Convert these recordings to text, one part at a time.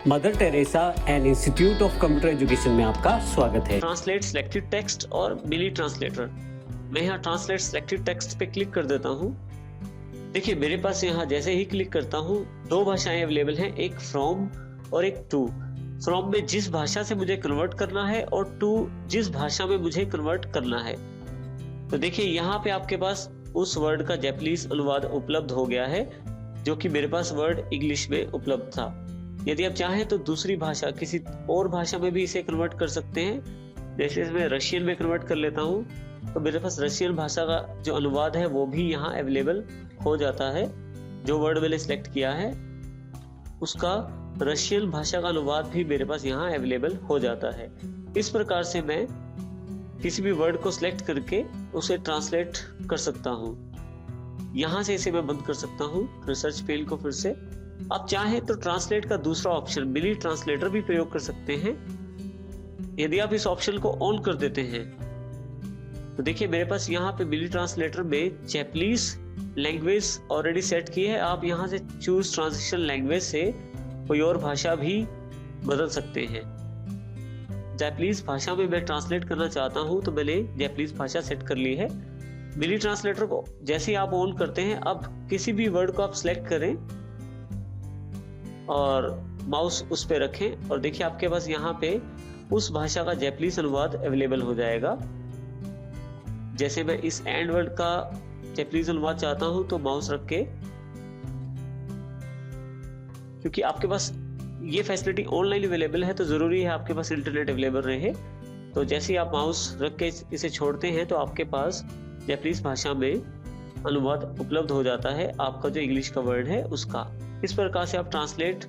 Mother Teresa and institute of computer education में आपका स्वागत है। ट्रांसलेट सिलेक्टेड टेक्स्ट और मिनी ट्रांसलेटर। मैं यहाँ ट्रांसलेट सिलेक्टेड टेक्स्ट पे क्लिक कर देता हूँ। देखिए मेरे पास यहाँ जैसे ही क्लिक करता हूँ दो भाषाएं अवेलेबल हैं, एक फ्रॉम और एक टू। फ्रॉम में जिस भाषा से मुझे कन्वर्ट करना है और टू जिस भाषा में मुझे कन्वर्ट करना है। तो देखिए यहाँ पे आपके पास उस वर्ड का जैपनीज अनुवाद उपलब्ध हो गया है जो कि मेरे पास वर्ड इंग्लिश में उपलब्ध था। यदि आप चाहें तो दूसरी भाषा किसी और भाषा में भी इसे कन्वर्ट कर सकते हैं। जैसे मैं रशियन में कन्वर्ट कर लेता हूँ तो मेरे पास रशियन भाषा का जो अनुवाद है वो भी यहाँ अवेलेबल हो जाता है। जो वर्ड मैंने सिलेक्ट किया है उसका रशियन भाषा का अनुवाद भी मेरे पास यहाँ अवेलेबल हो जाता है। इस प्रकार से मैं किसी भी वर्ड को सिलेक्ट करके उसे ट्रांसलेट कर सकता हूँ। यहाँ से इसे मैं बंद कर सकता हूँ रिसर्च पेन को फिर से। आप चाहें तो ट्रांसलेट का दूसरा ऑप्शन मिनी ट्रांसलेटर भी प्रयोग कर सकते हैं। यदि आप इस ऑप्शन को ऑन कर देते हैं तो देखिए मेरे पास यहाँ पे मिनी ट्रांसलेटर में जैपनीज लैंग्वेज ऑलरेडी सेट की है। आप यहाँ से चूज ट्रांजिशन लैंग्वेज से कोई और भाषा भी बदल सकते हैं। जैपनीज भाषा में मैं ट्रांसलेट करना चाहता हूँ तो मैंने जैपनीज भाषा सेट कर ली है। मिनी ट्रांसलेटर को जैसे ही आप ऑन करते हैं अब किसी भी वर्ड को आप सिलेक्ट करें और माउस उस पे रखें और देखिए आपके पास यहाँ पे उस भाषा का जैपनीज अनुवाद अवेलेबल हो जाएगा। जैसे मैं इस एंड वर्ड का जैपनीज अनुवाद चाहता हूं तो माउस रख के, क्योंकि आपके पास ये फैसिलिटी ऑनलाइन अवेलेबल है तो जरूरी है आपके पास इंटरनेट अवेलेबल रहे। तो जैसे ही आप माउस रख के इसे छोड़ते हैं तो आपके पास जैपनीज भाषा में अनुवाद उपलब्ध हो जाता है आपका जो इंग्लिश का वर्ड है उसका। इस प्रकार से आप ट्रांसलेट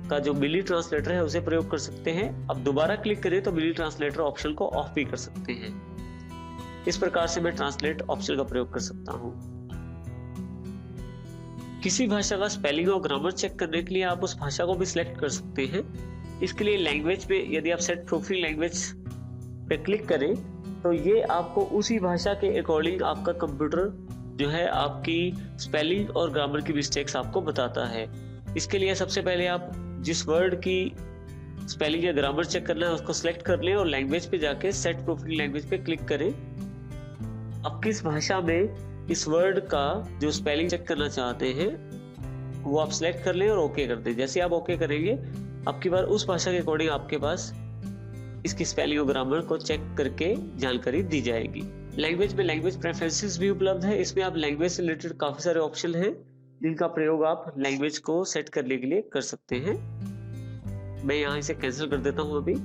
का जो मिनी ट्रांसलेटर है उसे प्रयोग कर सकते हैं। अब दोबारा क्लिक करें तो मिनी ट्रांसलेटर ऑप्शन को ऑफ भी कर सकते हैं। इस प्रकार से मैं ट्रांसलेट ऑप्शन का प्रयोग कर सकता हूं। किसी भाषा का स्पेलिंग और ग्रामर चेक करने के लिए आप उस भाषा को भी सिलेक्ट कर सकते हैं। इसके लिए लैंग्वेज पे यदि आप सेट प्रोफाइल लैंग्वेज पे क्लिक करें तो ये आपको उसी भाषा के अकॉर्डिंग आपका कंप्यूटर जो है आपकी स्पेलिंग और ग्रामर की मिस्टेक्स आपको बताता है। इसके लिए सबसे पहले आप जिस वर्ड की स्पेलिंग या ग्रामर चेक करना है उसको सिलेक्ट कर लें और लैंग्वेज पे जाके सेट प्रोफाइल लैंग्वेज पे क्लिक करें। अब किस भाषा में इस वर्ड का जो स्पेलिंग चेक करना चाहते हैं वो आप सिलेक्ट कर लें और ओके कर दें। जैसे आप ओके करेंगे आपकी बार उस भाषा के अकॉर्डिंग आपके पास इसकी स्पेलिंग और ग्रामर को चेक करके जानकारी दी जाएगी। लैंग्वेज में लैंग्वेज प्रेफरेंसेस भी उपलब्ध है। इसमें आप लैंग्वेज से रिलेटेड काफी सारे ऑप्शन हैं जिनका प्रयोग आप लैंग्वेज को सेट करने के लिए कर सकते हैं। मैं यहाँ इसे कैंसिल कर देता हूँ अभी।